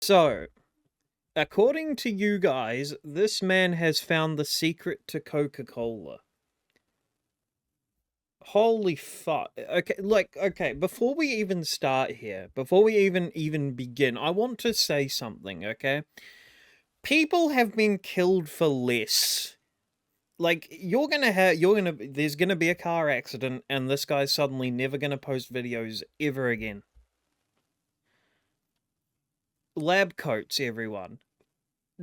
So, according to you guys, this man has found the secret to Coca-Cola. Holy fuck. Okay, before we even start here, before we even begin, I want to say something, okay? People have been killed for less. Like, there's gonna be a car accident, and this guy's suddenly never gonna post videos ever again. Lab coats, everyone.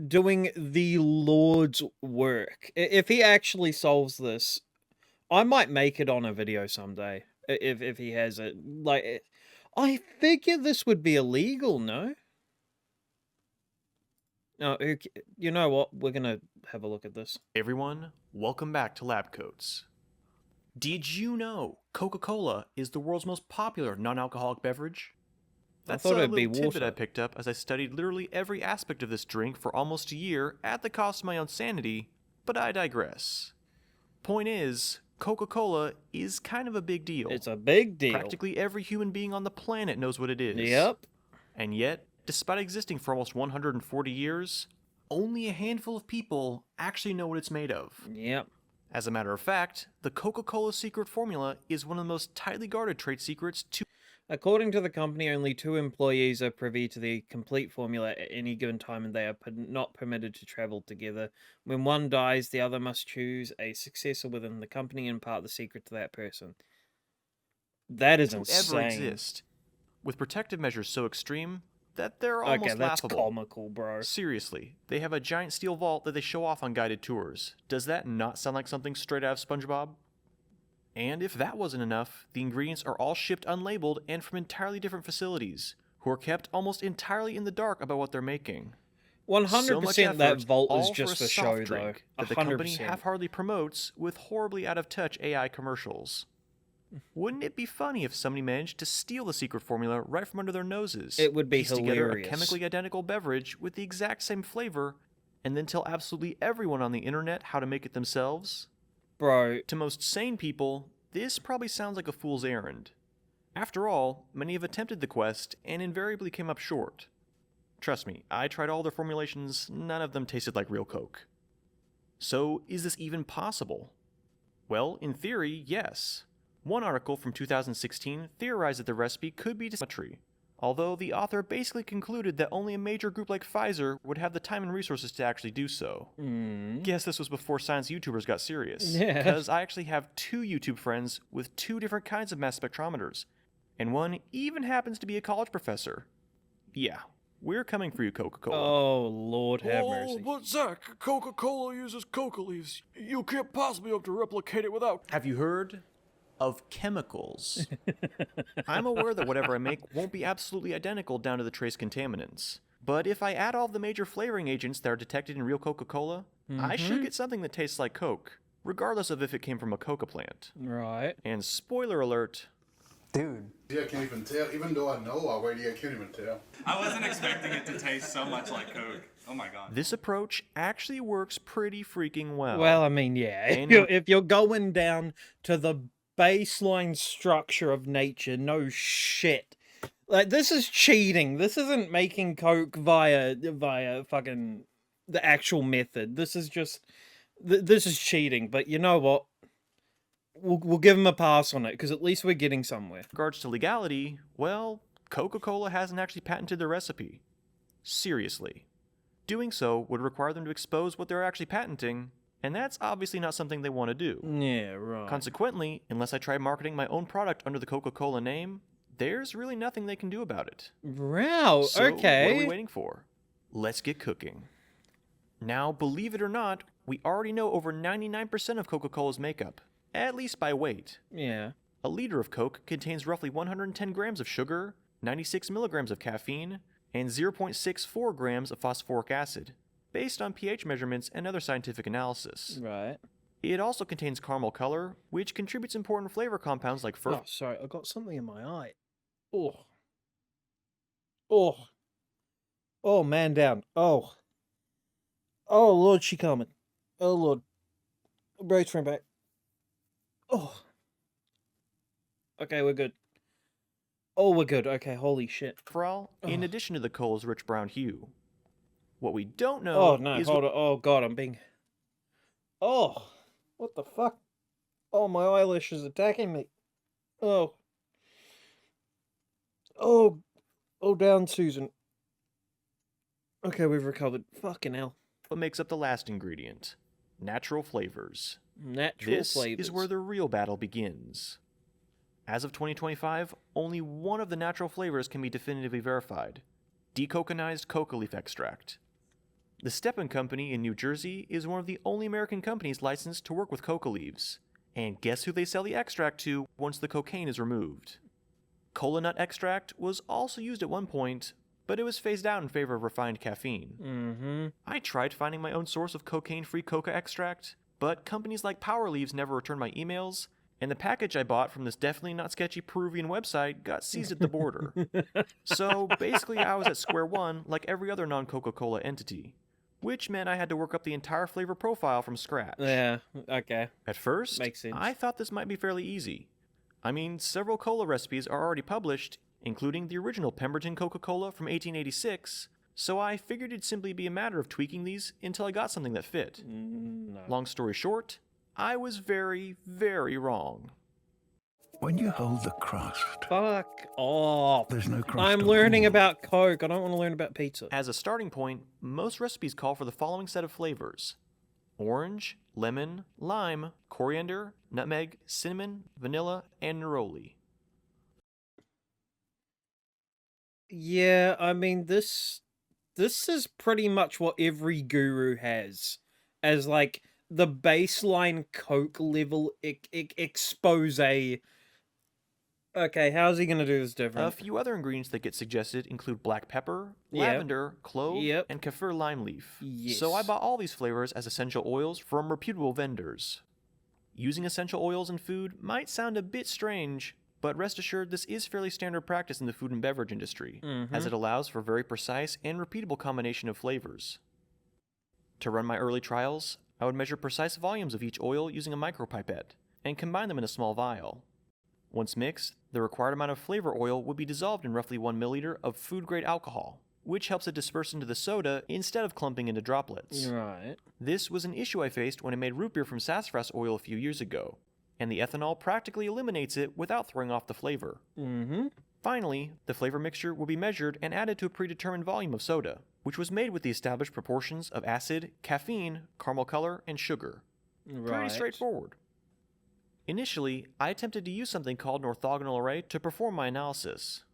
Doing the Lord's work. If he actually solves this, I might make it on a video someday. If he has it. Like, I figure this would be illegal, no? No, you know what? We're gonna have a look at this. Everyone, welcome back to Lab Coats. Did you know Coca-Cola is the world's most popular non-alcoholic beverage? That's I thought a it'd be little tidbit water. I picked up as I studied literally every aspect of this drink for almost a year at the cost of my own sanity, but I digress. Point is, Coca-Cola is kind of a big deal. It's a big deal. Practically every human being on the planet knows what it is. Yep. And yet, despite existing for almost 140 years, only a handful of people actually know what it's made of. Yep. As a matter of fact, the Coca-Cola secret formula is one of the most tightly guarded trade secrets to... According to the company, only 2 employees are privy to the complete formula at any given time, and they are not permitted to travel together. When one dies, the other must choose a successor within the company and impart the secret to that person. That is insane. ever exist, with protective measures so extreme that they're almost that's laughable. comical, bro. Seriously, they have a giant steel vault that they show off on guided tours. Does that not sound like something straight out of SpongeBob? And if that wasn't enough, the ingredients are all shipped unlabeled and from entirely different facilities, who are kept almost entirely in the dark about what they're making. 100% that vault is just for show, though. Drink that the company half-heartedly promotes with horribly out-of-touch AI commercials. Wouldn't it be funny if somebody managed to steal the secret formula right from under their noses? It would be piece hilarious. Together a chemically identical beverage with the exact same flavor, and then tell absolutely everyone on the internet how to make it themselves? Bro. To most sane people, this probably sounds like a fool's errand. After all, many have attempted the quest and invariably came up short. Trust me, I tried all their formulations, none of them tasted like real Coke. So, is this even possible? Well, in theory, yes. One article from 2016 theorized that the recipe could be symmetry, although the author basically concluded that only a major group like Pfizer would have the time and resources to actually do so. Guess this was before science YouTubers got serious. Yeah. Because I actually have 2 YouTube friends with 2 different kinds of mass spectrometers, and one even happens to be a college professor. Yeah, we're coming for you, Coca-Cola. Oh, Lord have mercy. But Zach, Coca-Cola uses coca leaves. You can't possibly hope to replicate it without... Have you heard of chemicals? I'm aware that whatever I make won't be absolutely identical down to the trace contaminants. But if I add all the major flavoring agents that are detected in real Coca-Cola, I should get something that tastes like Coke, regardless of if it came from a coca plant. Right. And spoiler alert... Dude. Yeah, I can't even tell. Even though I know already, I can't even tell. I wasn't expecting it to taste so much like Coke. Oh my god. This approach actually works pretty freaking well. Well, I mean, yeah. If you're going down to the baseline structure of nature, no shit. Like, this is cheating. This isn't making Coke via fucking the actual method. This is just this is cheating. But you know what? We'll give him a pass on it, because at least we're getting somewhere. In regards to legality, well, Coca-Cola hasn't actually patented their recipe. Seriously. Doing so would require them to expose what they're actually patenting, and that's obviously not something they want to do. Yeah, right. Consequently, unless I try marketing my own product under the Coca-Cola name, there's really nothing they can do about it. Wow, So, okay. what are we waiting for? Let's get cooking. Now, believe it or not, we already know over 99% of Coca-Cola's makeup, at least by weight. Yeah. A liter of Coke contains roughly 110 grams of sugar, 96 milligrams of caffeine, and 0.64 grams of phosphoric acid, based on pH measurements and other scientific analysis. Right. It also contains caramel color, which contributes important flavor compounds like Oh, sorry, I got something in my eye. Oh. Oh. Oh, man down. Oh. Oh, Lord, she coming. Oh, Lord. Brace from back. Oh. Okay, we're good. Oh, we're good. Okay, holy shit. in addition to the cola's rich brown hue. What we don't know Oh, no, is hold on. Oh, God, I'm being... Oh, what the fuck? Oh, my eyelash is attacking me. Oh. Oh. Oh, down, Susan. Okay, we've recovered. Fucking hell. what makes up the last ingredient: natural flavors. Natural This flavors. is where the real battle begins. As of 2025, only one of the natural flavors can be definitively verified: decoconized coca leaf extract. The Stepan Company in New Jersey is one of the only American companies licensed to work with coca leaves. And guess who they sell the extract to once the cocaine is removed? Cola nut extract was also used at one point, but it was phased out in favor of refined caffeine. Mm-hmm. I tried finding my own source of cocaine-free coca extract, but companies like Power Leaves never returned my emails, and the package I bought from this definitely not sketchy Peruvian website got seized at the border. So basically I was at square one like every other non-Coca-Cola entity, which meant I had to work up the entire flavor profile from scratch. Yeah, okay. At first, Makes sense. I thought this might be fairly easy. I mean, several cola recipes are already published, including the original Pemberton Coca-Cola from 1886, so I figured it'd simply be a matter of tweaking these until I got something that fit. No. Long story short, I was very, very wrong. When you hold the crust, Fuck off. there's no crust. I'm at learning all. about Coke. I don't want to learn about pizza. As a starting point, most recipes call for the following set of flavors: orange, lemon, lime, coriander, nutmeg, cinnamon, vanilla, and neroli. Yeah, I mean, this is pretty much what every guru has as, like, the baseline Coke level expose. Okay, how's he gonna do this A different? few other ingredients that get suggested include black pepper, Yep. lavender, clove, Yep. and kaffir lime leaf. Yes. So I bought all these flavors as essential oils from reputable vendors. Using essential oils in food might sound a bit strange, but rest assured this is fairly standard practice in the food and beverage industry, as it allows for very precise and repeatable combination of flavors. To run my early trials, I would measure precise volumes of each oil using a micropipette, and combine them in a small vial. Once mixed, the required amount of flavor oil would be dissolved in roughly 1 milliliter of food-grade alcohol, which helps it disperse into the soda instead of clumping into droplets. Right. This was an issue I faced when I made root beer from sassafras oil a few years ago, and the ethanol practically eliminates it without throwing off the flavor. Mm-hmm. Finally, the flavor mixture will be measured and added to a predetermined volume of soda, which was made with the established proportions of acid, caffeine, caramel color, and sugar. Right. Pretty straightforward. Initially, I attempted to use something called an orthogonal array to perform my analysis.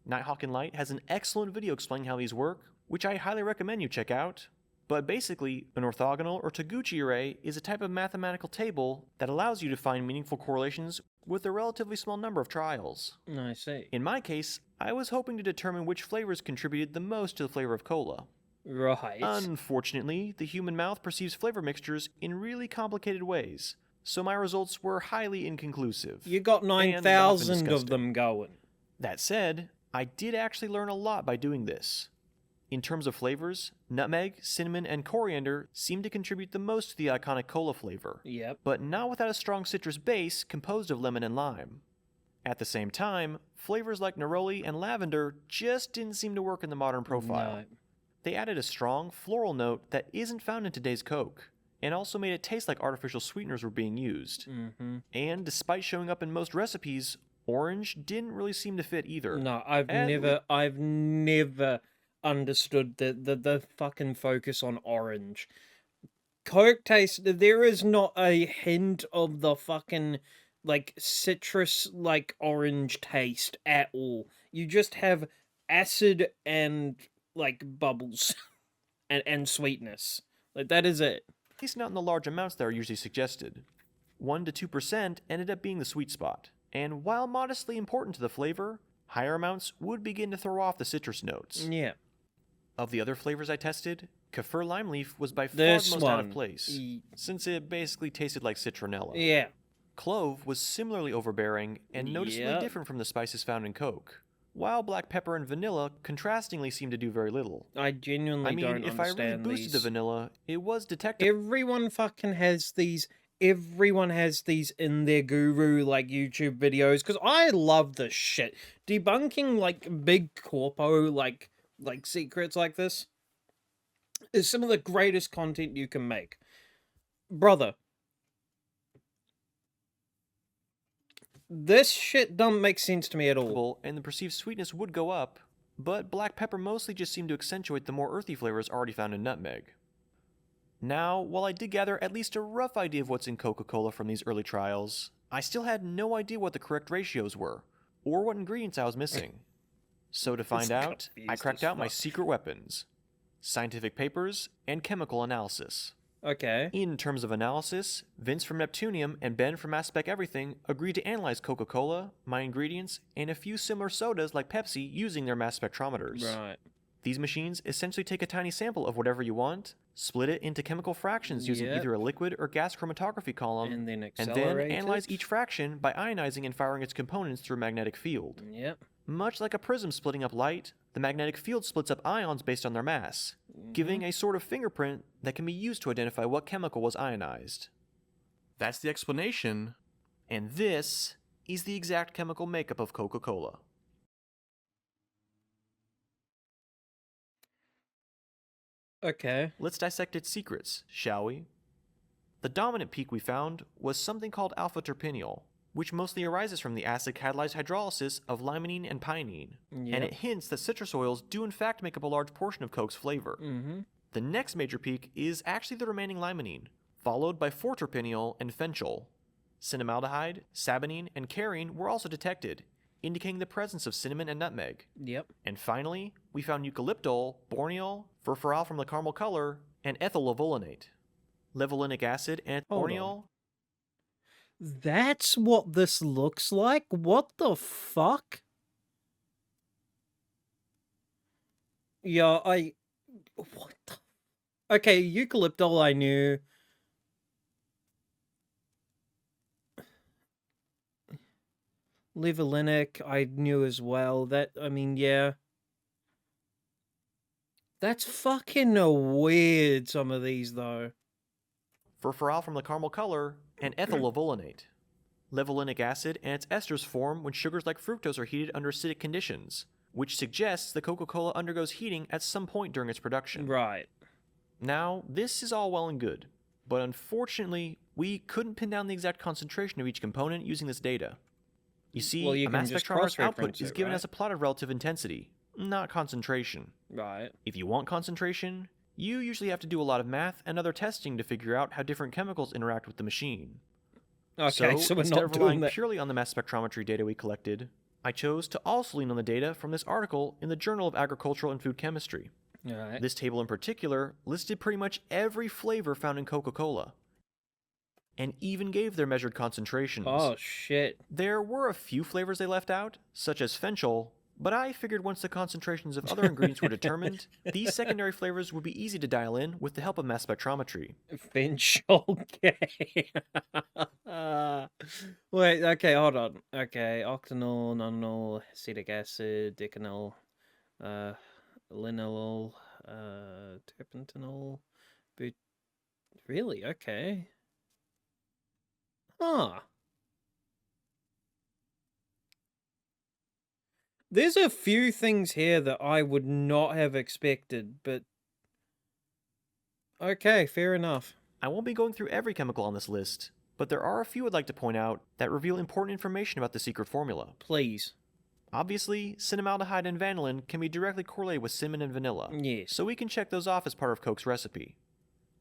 Nighthawk and Light has an excellent video explaining how these work, which I highly recommend you check out. But basically, an orthogonal or Taguchi array is a type of mathematical table that allows you to find meaningful correlations with a relatively small number of trials. I see. In my case, I was hoping to determine which flavors contributed the most to the flavor of cola. Right. Unfortunately, the human mouth perceives flavor mixtures in really complicated ways, so my results were highly inconclusive. You got and often 9,000 of disgusting. them going. That said, I did actually learn a lot by doing this. In terms of flavors, nutmeg, cinnamon, and coriander seem to contribute the most to the iconic cola flavor, Yep. but not without a strong citrus base composed of lemon and lime. At the same time, flavors like neroli and lavender just didn't seem to work in the modern profile. No. They added a strong floral note that isn't found in today's Coke, and also made it taste like artificial sweeteners were being used. Mm-hmm. And despite showing up in most recipes, orange didn't really seem to fit either. No, I've And never understood the fucking focus on orange. Coke taste, there is not a hint of the fucking, like, citrus, like, orange taste at all. You just have acid and, like, bubbles and sweetness. Like, that is it. At least not in the large amounts that are usually suggested. 1 to 2% ended up being the sweet spot, and while modestly important to the flavor, higher amounts would begin to throw off the citrus notes. Yeah. Of the other flavors I tested, kaffir lime leaf was by far This the most out of one. place, since it basically tasted like citronella. Yeah. Clove was similarly overbearing and noticeably Yep. different from the spices found in Coke, while black pepper and vanilla contrastingly seemed to do very little. I genuinely I mean, don't if I really understand boosted these. the vanilla, it was detectable. Everyone fucking has these everyone has these in their guru like YouTube videos because I love this shit. Debunking like big corpo like secrets like this is some of the greatest content you can make. Brother, this shit don't make sense to me at all. And the perceived sweetness would go up, but black pepper mostly just seemed to accentuate the more earthy flavors already found in nutmeg. Now, while I did gather at least a rough idea of what's in Coca-Cola from these early trials, I still had no idea what the correct ratios were, or what ingredients I was missing. So to find out, I cracked out my secret weapons: scientific papers and chemical analysis. Okay. In terms of analysis, Vince from Neptunium and Ben from Mass Spec Everything agreed to analyze Coca-Cola, my ingredients, and a few similar sodas like Pepsi using their mass spectrometers. Right. These machines essentially take a tiny sample of whatever you want, split it into chemical fractions using either a liquid or gas chromatography column, And then analyze each fraction by ionizing and firing its components through a magnetic field. Yep. Much like a prism splitting up light, the magnetic field splits up ions based on their mass, giving a sort of fingerprint that can be used to identify what chemical was ionized. That's the explanation, and this is the exact chemical makeup of Coca-Cola. Okay. Let's dissect its secrets, shall we? The dominant peak we found was something called alpha-terpineol, which mostly arises from the acid-catalyzed hydrolysis of limonene and pinene, and it hints that citrus oils do in fact make up a large portion of Coke's flavor. The next major peak is actually the remaining limonene, followed by 4-terpineol and fenchol. Cinnamaldehyde, saponine, and carine were also detected, indicating the presence of cinnamon and nutmeg. Yep. And finally, we found eucalyptol, borneol, furfural from the caramel color, and ethyl levolinate. Levolinic acid and borneol. That's what this looks like? What the fuck? Yeah, what the... Okay, eucalyptol I knew. Levolinic I knew as well. That, I mean, yeah. That's fucking weird, some of these, though. Furfural from the caramel color, and ethyl levolinate. Levolinic acid and its esters form when sugars like fructose are heated under acidic conditions, which suggests that Coca-Cola undergoes heating at some point during its production. Right. Now, this is all well and good, but unfortunately, we couldn't pin down the exact concentration of each component using this data. You see, a mass spectrometer's output is given as a plot of relative intensity, not concentration. Right. If you want concentration, you usually have to do a lot of math and other testing to figure out how different chemicals interact with the machine. Okay, so we're instead not of doing relying that. purely on the mass spectrometry data we collected, I chose to also lean on the data from this article in the Journal of Agricultural and Food Chemistry. Right. This table in particular listed pretty much every flavor found in Coca-Cola, and even gave their measured concentrations. Oh, shit. There were a few flavors they left out, such as fenchol, but I figured once the concentrations of other ingredients were determined, these secondary flavors would be easy to dial in with the help of mass spectrometry. Fenchol, okay. Wait, okay, hold on. Okay, octanol, nonanol, acetic acid, decanol, linalool, terpentanol, really? Okay. Huh. There's a few things here that I would not have expected, but... Okay, fair enough. I won't be going through every chemical on this list, but there are a few I'd like to point out that reveal important information about the secret formula. Please. Obviously, cinnamaldehyde and vanillin can be directly correlated with cinnamon and vanilla, Yes. so we can check those off as part of Coke's recipe.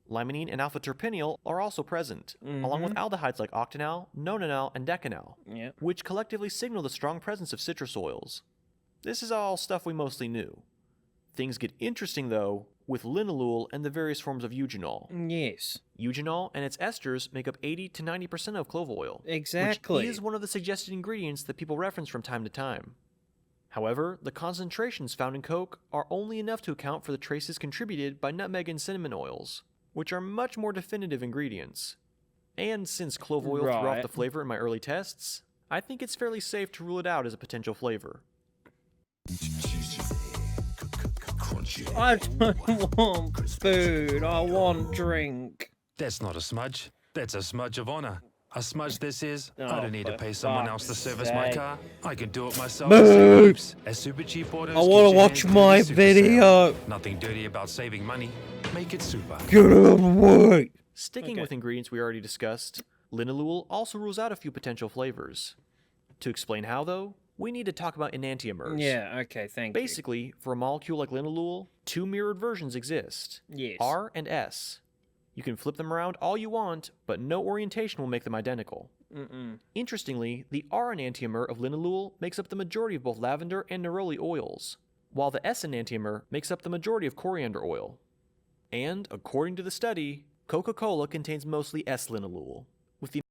Limonene and alpha-terpineol are also present, along with aldehydes like octanol, nonanol, and decanol, Yep. which collectively signal the strong presence of citrus oils. This is all stuff we mostly knew. Things get interesting, though, with linalool and the various forms of eugenol. Yes. Eugenol and its esters make up 80 to 90% of clove oil, Exactly. which is one of the suggested ingredients that people reference from time to time. However, the concentrations found in Coke are only enough to account for the traces contributed by nutmeg and cinnamon oils, which are much more definitive ingredients. And since clove oil threw off the flavor in my early tests, I think it's fairly safe to rule it out as a potential flavor. I don't want food, I want drink. That's not a smudge. That's a smudge of honor. A smudge this is. I Oh, don't need to for pay someone else to fuck's service my sake. car. I can do it myself and save heaps. As super cheap autos I want to watch my video. Nothing dirty about saving money. Make it super. Get out of the way. Sticking with ingredients we already discussed, linalool also rules out a few potential flavors. To explain how, though, we need to talk about enantiomers. Yeah, okay, thank you. Basically, for a molecule like linalool, two mirrored versions exist. Yes. R and S. You can flip them around all you want, but no orientation will make them identical. Interestingly, the R enantiomer of linalool makes up the majority of both lavender and neroli oils, while the S enantiomer makes up the majority of coriander oil. And, according to the study, Coca-Cola contains mostly S-linalool, with the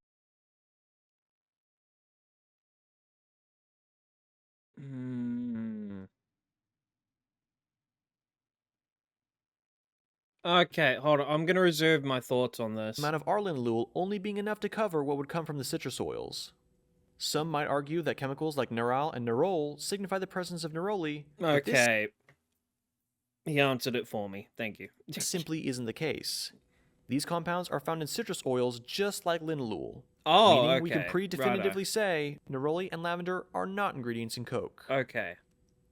Okay, hold on. I'm going to reserve my thoughts on this. amount of R-linalool only being enough to cover what would come from the citrus oils. Some might argue that chemicals like neral and nerol signify the presence of neroli, but this Okay. He answered it for me. Thank you. simply isn't the case. These compounds are found in citrus oils just like linalool. Oh, meaning okay. we can pre-definitively say neroli and lavender are not ingredients in Coke. Okay.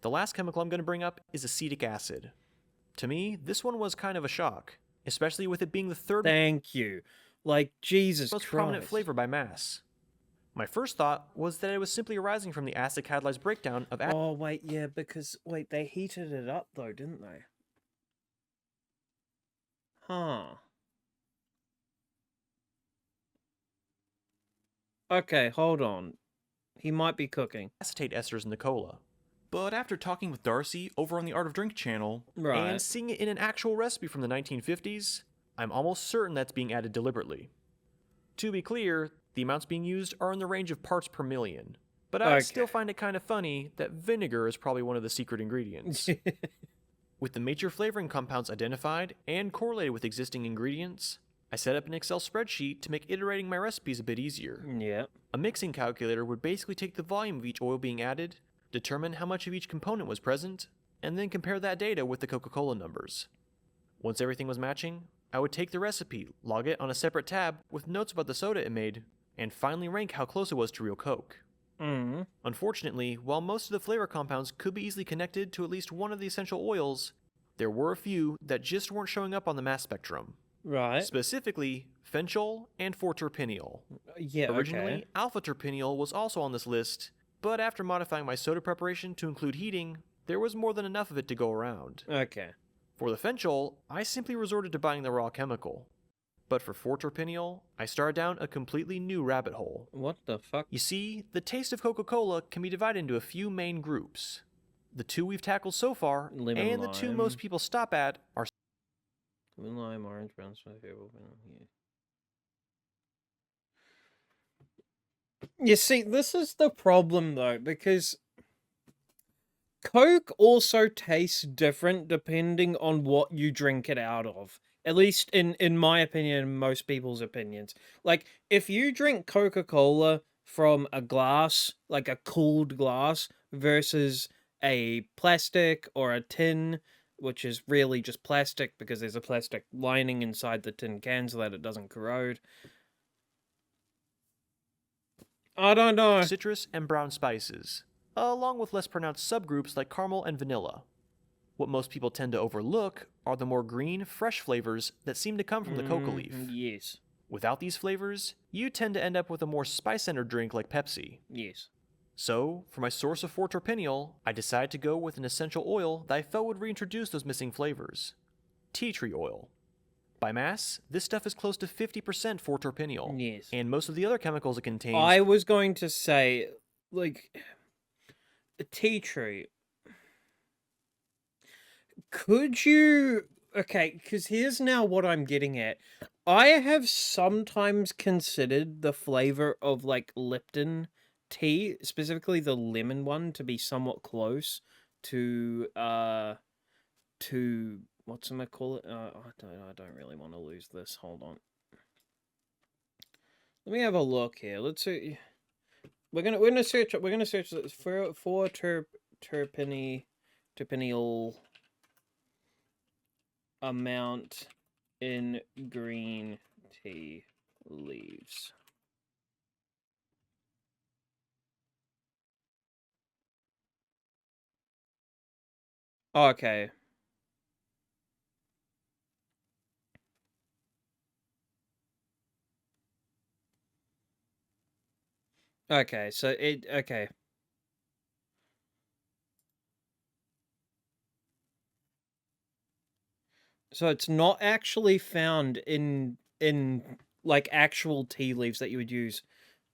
The last chemical I'm going to bring up is acetic acid. To me, this one was kind of a shock, especially with it being the third Thank you. Like, Jesus most Christ. prominent flavor by mass. My first thought was that it was simply arising from the acid catalyzed breakdown of Oh, wait, yeah, because... Wait, they heated it up, though, didn't they? Huh. Okay, hold on. He might be cooking. acetate esters in the cola. But after talking with Darcy over on the Art of Drink channel, Right. and seeing it in an actual recipe from the 1950s, I'm almost certain that's being added deliberately. To be clear, the amounts being used are in the range of parts per million, but I still find it kind of funny that vinegar is probably one of the secret ingredients. With the major flavoring compounds identified and correlated with existing ingredients, I set up an Excel spreadsheet to make iterating my recipes a bit easier. Yeah. A mixing calculator would basically take the volume of each oil being added, determine how much of each component was present, and then compare that data with the Coca-Cola numbers. Once everything was matching, I would take the recipe, log it on a separate tab with notes about the soda it made, and finally rank how close it was to real Coke. Unfortunately, while most of the flavor compounds could be easily connected to at least one of the essential oils, there were a few that just weren't showing up on the mass spectrum. Right. Specifically, fenchol and 4-terpineol. Yeah, Originally, okay. alpha-terpineol was also on this list, but after modifying my soda preparation to include heating, there was more than enough of it to go around. Okay. For the fenchol, I simply resorted to buying the raw chemical. But for 4-terpineol, I started down a completely new rabbit hole. What the fuck? You see, the taste of Coca-Cola can be divided into a few main groups. The two we've tackled so far, Lemon and the two lime. most people stop at, are Lemon lime, orange, brown, spicy, yeah. You see, this is the problem though, because Coke also tastes different depending on what you drink it out of. At least in my opinion, and most people's opinions. Like, if you drink Coca-Cola from a glass, like a cooled glass, versus a plastic or a tin, which is really just plastic because there's a plastic lining inside the tin can so that it doesn't corrode. I don't know. citrus and brown spices, along with less pronounced subgroups like caramel and vanilla. What most people tend to overlook are the more green, fresh flavors that seem to come from the coca leaf. Yes. Without these flavors, you tend to end up with a more spice-centered drink like Pepsi. Yes. So, for my source of 4-terpineol, I decided to go with an essential oil that I felt would reintroduce those missing flavors. Tea tree oil. By mass, this stuff is close to 50% 4-terpineol. Yes. And most of the other chemicals it contains... I was going to say, like, a tea tree. Could you... Okay, because here's now what I'm getting at. I have sometimes considered the flavor of, like, Lipton tea, specifically the lemon one, to be somewhat close to whatchamacallit? I don't really want to lose this. Hold on. Let me have a look here. Let's see. We're gonna search this for terpineal amount in green tea. leaves. Okay. Okay, so okay. So it's not actually found in like actual tea leaves that you would use.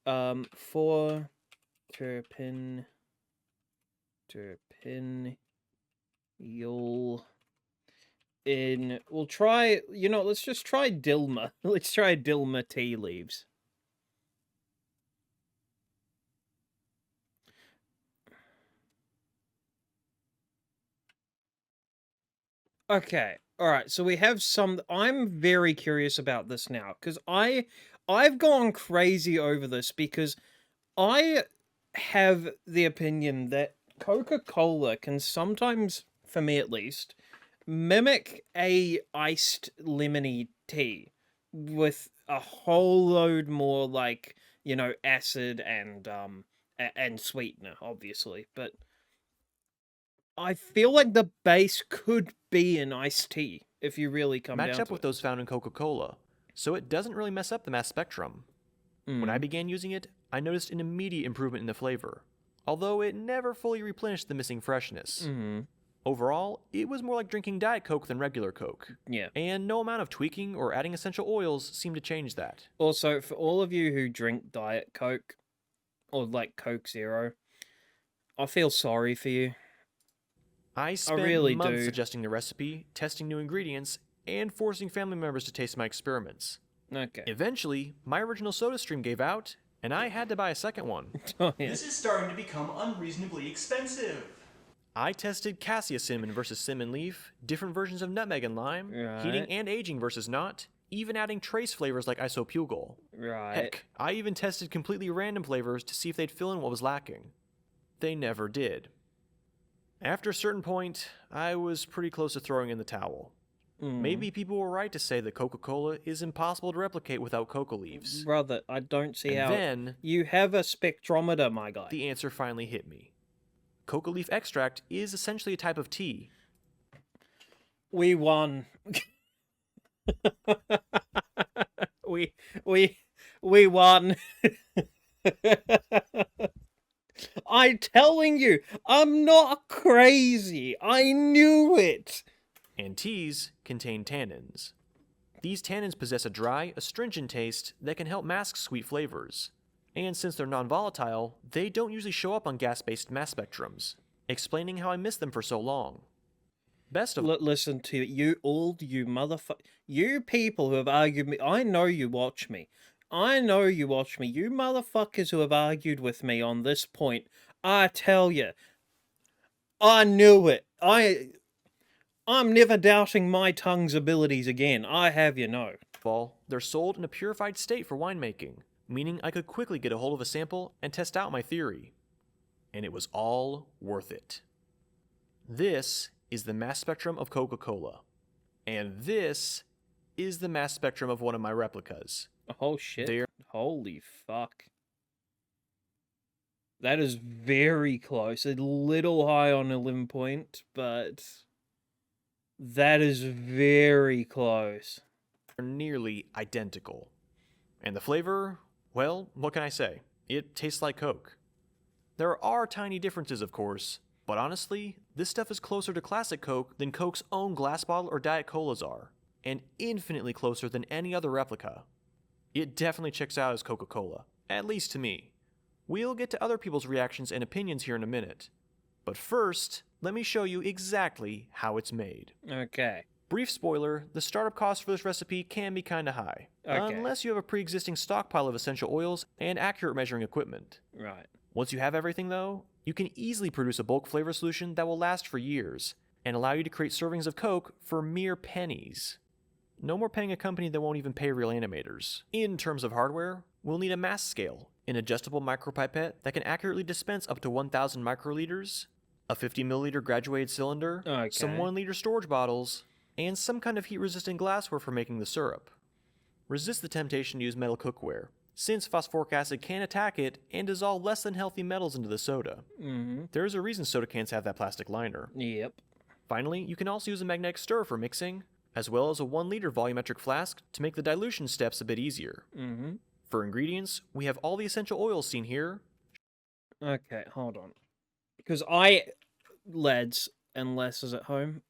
For terpin you'll we'll try, let's just try Dilma. Let's try Dilma tea leaves. Okay. All right. So we have some. I'm very curious about this now because I've gone crazy over this because I have the opinion that Coca-Cola can sometimes, for me at least, mimic a iced lemony tea with a whole load more like, acid and sweetener, obviously, but I feel like the base could be an iced tea if you really come Match down up to with it. those found in Coca-Cola, so it doesn't really mess up the mass spectrum. When I began using it, I noticed an immediate improvement in the flavor, although it never fully replenished the missing freshness. Overall, it was more like drinking Diet Coke than regular Coke. Yeah. And no amount of tweaking or adding essential oils seemed to change that. Also, for all of you who drink Diet Coke or like Coke Zero, I feel sorry for you. I spent really months do. suggesting the recipe, testing new ingredients, and forcing family members to taste my experiments. Okay. Eventually, my original soda stream gave out, and I had to buy a second one. Oh, yeah. This is starting to become unreasonably expensive. I tested cassia cinnamon versus cinnamon leaf, different versions of nutmeg and lime, heating Right. and aging versus not, even adding trace flavors like isopugol. Right. Heck, I even tested completely random flavors to see if they'd fill in what was lacking. They never did. After a certain point, I was pretty close to throwing in the towel. Maybe people were right to say that Coca-Cola is impossible to replicate without coca leaves. Brother, I don't see And how. then, You have a spectrometer, my guy. the answer finally hit me. Coca leaf extract is essentially a type of tea. We won. we won. I'm telling you, I'm not crazy. I knew it. And teas contain tannins. These tannins possess a dry, astringent taste that can help mask sweet flavors. And since they're non-volatile, they don't usually show up on gas-based mass spectrums, explaining how I missed them for so long. Best of Listen to you, all you you people who have argued me. I know you watch me. I know you watch me. You motherfuckers who have argued with me on this point. I tell you, I knew it. I'm never doubting my tongue's abilities again. I have you know. all, they're sold in a purified state for winemaking, meaning I could quickly get a hold of a sample and test out my theory. And it was all worth it. This is the mass spectrum of Coca-Cola. And this is the mass spectrum of one of my replicas. Oh shit. They're- Holy fuck. That is very close. A little high on 11 point, but that is very close. They're nearly identical. And the flavor, well, what can I say? It tastes like Coke. There are tiny differences, of course, but honestly, this stuff is closer to classic Coke than Coke's own glass bottle or Diet Colas are, and infinitely closer than any other replica. It definitely checks out as Coca-Cola, at least to me. We'll get to other people's reactions and opinions here in a minute. But first, let me show you exactly how it's made. Okay. Brief spoiler, the startup cost for this recipe can be kinda high, Okay. unless you have a pre-existing stockpile of essential oils and accurate measuring equipment. Right. Once you have everything though, you can easily produce a bulk flavor solution that will last for years, and allow you to create servings of Coke for mere pennies. No more paying a company that won't even pay real animators. In terms of hardware, we'll need a mass scale, an adjustable micropipette that can accurately dispense up to 1,000 microliters, a 50 milliliter graduated cylinder, some Okay. 1 liter storage bottles, and some kind of heat resistant glassware for making the syrup. Resist the temptation to use metal cookware, since phosphoric acid can attack it and dissolve less than healthy metals into the soda. There is a reason soda cans have that plastic liner. Yep. Finally, you can also use a magnetic stirrer for mixing, as well as a 1-liter volumetric flask to make the dilution steps a bit easier. For ingredients, we have all the essential oils seen here. Okay, hold on. Because lads and Les is at home,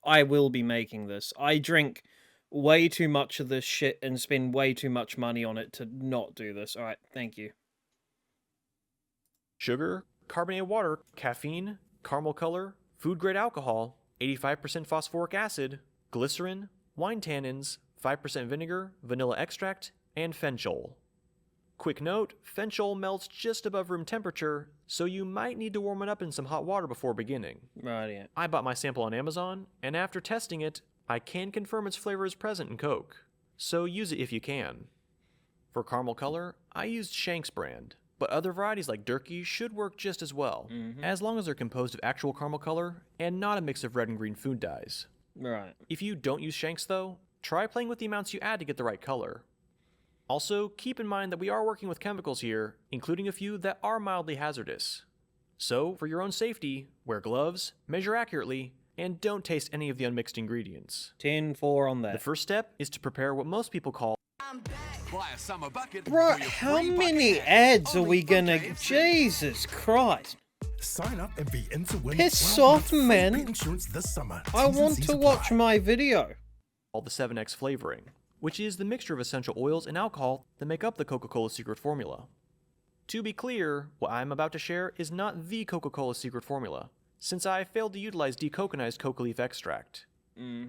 I will be making this. I drink way too much of this shit and spend way too much money on it to not do this. Alright, thank you. Sugar, carbonated water, caffeine, caramel color, food-grade alcohol, 85% phosphoric acid, glycerin, wine tannins, 5% vinegar, vanilla extract, and fenchol. Quick note, fenchol melts just above room temperature, so you might need to warm it up in some hot water before beginning. Right, yeah. I bought my sample on Amazon, and after testing it, I can confirm its flavor is present in Coke, so use it if you can. For caramel color, I used Shank's brand, but other varieties like Durkee should work just as well, as long as they're composed of actual caramel color and not a mix of red and green food dyes. Right. If you don't use Shank's though, try playing with the amounts you add to get the right color. Also, keep in mind that we are working with chemicals here, including a few that are mildly hazardous. So, for your own safety, wear gloves, measure accurately, and don't taste any of the unmixed ingredients. 10-4 on that. The first step is to prepare what most people call Bro, how many ads are we gonna... Jesus Christ. Sign up and be in to win. Piss 12 off, months free man. pet insurance this summer. I T's and want C's to apply. watch my video. the 7X flavoring, which is the mixture of essential oils and alcohol that make up the Coca-Cola secret formula. To be clear, what I'm about to share is not the Coca-Cola secret formula, since I failed to utilize decoconized coca leaf extract.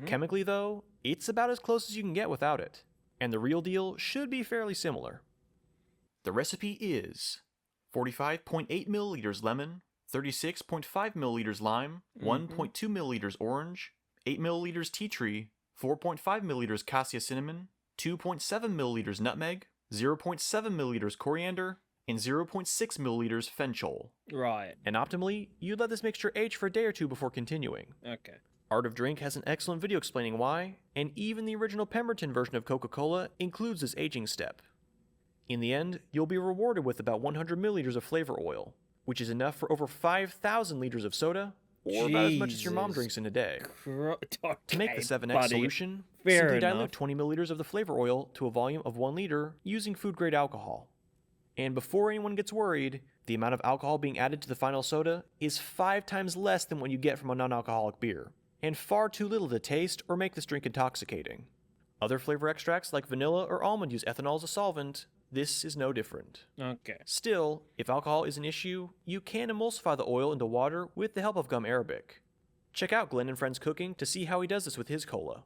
Chemically though, it's about as close as you can get without it, and the real deal should be fairly similar. The recipe is 45.8 milliliters lemon, 36.5 milliliters lime, 1.2 milliliters orange, 8 milliliters tea tree, 4.5 milliliters cassia cinnamon, 2.7 milliliters nutmeg, 0.7 milliliters coriander, and 0.6 milliliters fenchol. Right. And optimally, you'd let this mixture age for a day or two before continuing. Okay. Art of Drink has an excellent video explaining why, and even the original Pemberton version of Coca-Cola includes this aging step. In the end, you'll be rewarded with about 100 milliliters of flavor oil, which is enough for over 5,000 liters of soda, or about as much as your mom Jesus drinks in a day. Okay, To make the 7X buddy. solution, Fair simply enough. dilute 20 milliliters of the flavor oil to a volume of 1 liter using food-grade alcohol. And before anyone gets worried, the amount of alcohol being added to the final soda is 5 times less than what you get from a non-alcoholic beer, and far too little to taste or make this drink intoxicating. Other flavor extracts like vanilla or almond use ethanol as a solvent. This is no different. Okay. Still, if alcohol is an issue, you can emulsify the oil into water with the help of gum arabic. Check out Glenn and Friends Cooking to see how he does this with his cola.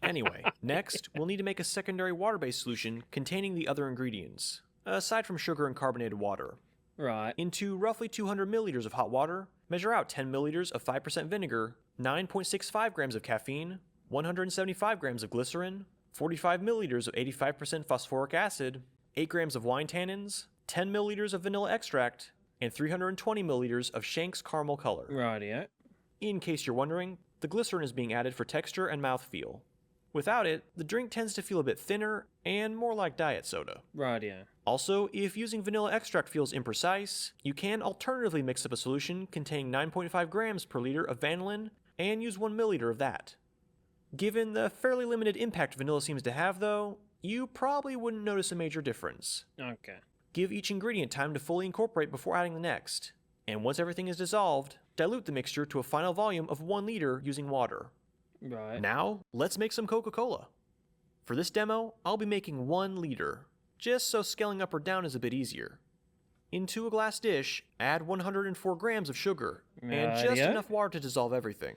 Anyway, next, we'll need to make a secondary water-based solution containing the other ingredients, aside from sugar and carbonated water. Right. Into roughly 200 milliliters of hot water, measure out 10 milliliters of 5% vinegar, 9.65 grams of caffeine, 175 grams of glycerin, 45 milliliters of 85% phosphoric acid, 8 grams of wine tannins, 10 milliliters of vanilla extract, and 320 milliliters of Shank's caramel color. Rightio. In case you're wondering, the glycerin is being added for texture and mouthfeel. Without it, the drink tends to feel a bit thinner and more like diet soda. Rightio. Also, if using vanilla extract feels imprecise, you can alternatively mix up a solution containing 9.5 grams per liter of vanillin and use 1 milliliter of that. Given the fairly limited impact vanilla seems to have though, you probably wouldn't notice a major difference. Okay. Give each ingredient time to fully incorporate before adding the next, and once everything is dissolved, dilute the mixture to a final volume of 1 liter using water. Right. Now, let's make some Coca-Cola. For this demo, I'll be making 1 liter, just so scaling up or down is a bit easier. Into a glass dish, add 104 grams of sugar, and just Rightio. enough water to dissolve everything.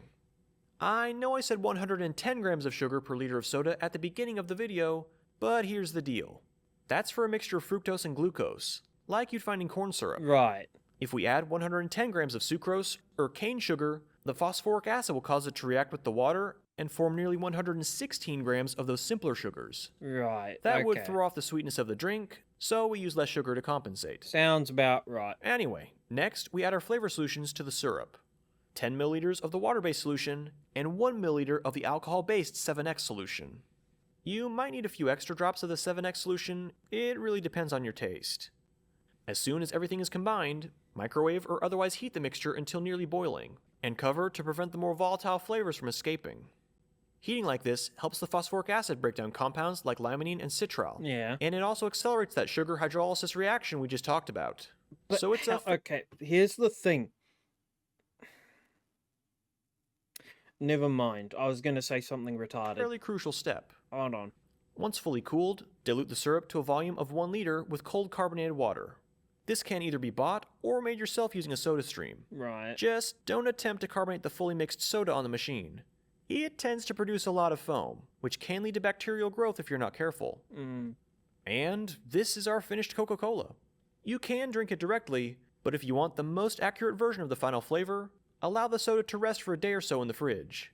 I know I said 110 grams of sugar per liter of soda at the beginning of the video, but here's the deal. That's for a mixture of fructose and glucose, like you'd find in corn syrup. Right. If we add 110 grams of sucrose, or cane sugar, the phosphoric acid will cause it to react with the water and form nearly 116 grams of those simpler sugars. Right. That okay. would throw off the sweetness of the drink, so we use less sugar to compensate. Sounds about right. Anyway, next we add our flavor solutions to the syrup. 10 milliliters of the water-based solution, and 1 milliliter of the alcohol-based 7X solution. You might need a few extra drops of the 7X solution, it really depends on your taste. As soon as everything is combined, microwave or otherwise heat the mixture until nearly boiling, and cover to prevent the more volatile flavors from escaping. Heating like this helps the phosphoric acid break down compounds like limonene and citral, and it also accelerates that sugar hydrolysis reaction we just talked about. But So it's okay, here's the thing. Never mind, I was going to say something retarded. fairly crucial step. Hold on. Once fully cooled, dilute the syrup to a volume of 1 liter with cold carbonated water. This can either be bought or made yourself using a soda stream. Right. Just don't attempt to carbonate the fully mixed soda on the machine. It tends to produce a lot of foam, which can lead to bacterial growth if you're not careful. And this is our finished Coca-Cola. You can drink it directly, but if you want the most accurate version of the final flavor, allow the soda to rest for a day or so in the fridge.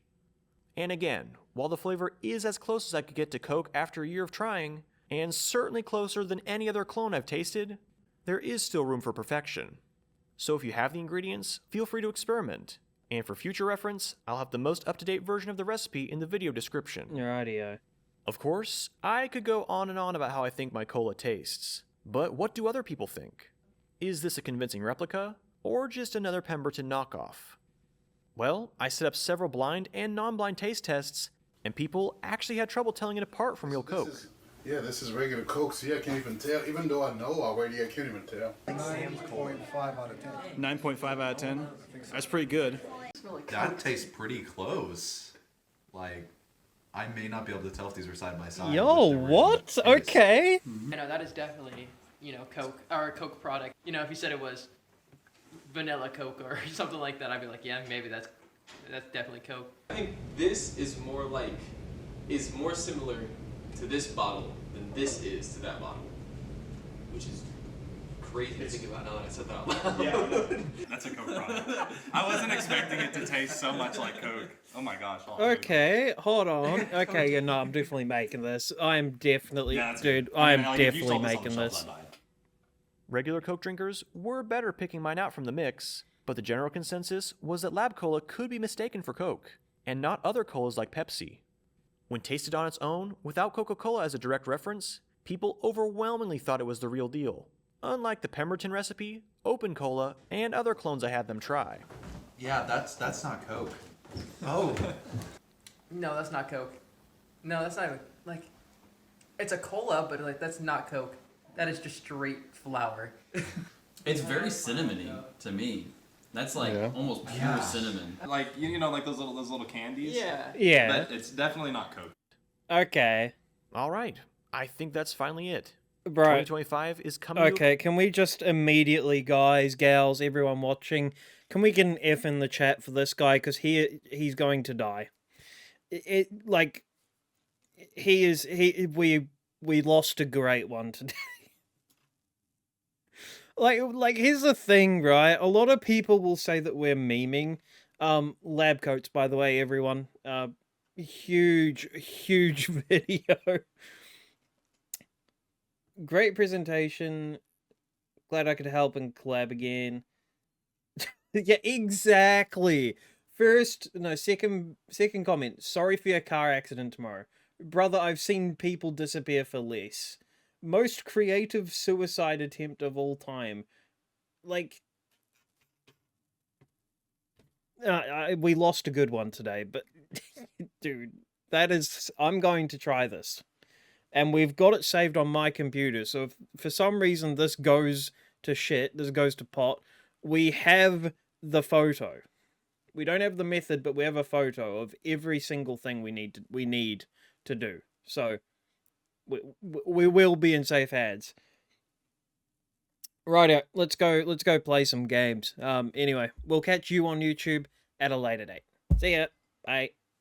And again, while the flavor is as close as I could get to Coke after a year of trying, and certainly closer than any other clone I've tasted, there is still room for perfection. So if you have the ingredients, feel free to experiment. And for future reference, I'll have the most up-to-date version of the recipe in the video description. Rightio. Of course, I could go on and on about how I think my cola tastes, but what do other people think? Is this a convincing replica, or just another Pemberton knockoff? Well, I set up several blind and non-blind taste tests, and people actually had trouble telling it apart from real Coke. This is regular Coke. See, I can't even tell. Even though I know already, I can't even tell. 9.5 out of 10. 9.5 out of 10. That's pretty good. That tastes pretty close. Like, I may not be able to tell if these are side by side. Yo, what? Okay. I know that is definitely, Coke or a Coke product. If you said it was vanilla Coke or something like that, I'd be like, yeah, maybe that's definitely Coke. I think this is more similar to this bottle than this is to that bottle, which is crazy to think about now that I said that out loud. Yeah, that's a Coke product. I wasn't expecting it to taste so much like Coke. Oh my gosh. Okay, hold on. Okay, yeah, no, I'm definitely making this. I'm definitely, dude, I'm definitely making this. Regular Coke drinkers were better picking mine out from the mix, but the general consensus was that Lab Cola could be mistaken for Coke, and not other colas like Pepsi. When tasted on its own, without Coca-Cola as a direct reference, people overwhelmingly thought it was the real deal, unlike the Pemberton recipe, Open Cola, and other clones I had them try. Yeah, that's not Coke. Oh. No, that's not Coke. No, that's not even, it's a cola, but that's not Coke. That is just straight flour. It's very cinnamony to me. That's almost pure cinnamon. Like those little candies. Yeah. But it's definitely not Coke. Okay. All right, I think that's finally it. Bro. 2025 is coming. Okay, can we just immediately, guys, gals, everyone watching, can we get an F in the chat for this guy? Because he's going to die. We lost a great one today. Like here's the thing, right? A lot of people will say that we're memeing. Lab coats, by the way, everyone. Huge video. Great presentation. Glad I could help and collab again. Yeah, exactly. Second comment. Sorry for your car accident tomorrow. Brother, I've seen people disappear for less. Most creative suicide attempt of all time. We lost a good one today, but dude, I'm going to try this. And we've got it saved on my computer, so if for some reason this goes to shit, this goes to pot, we have the photo. We don't have the method, but we have a photo of every single thing we need to do. So we will be in safe hands. Righto, let's go play some games. Anyway, we'll catch you on YouTube at a later date. See ya. Bye.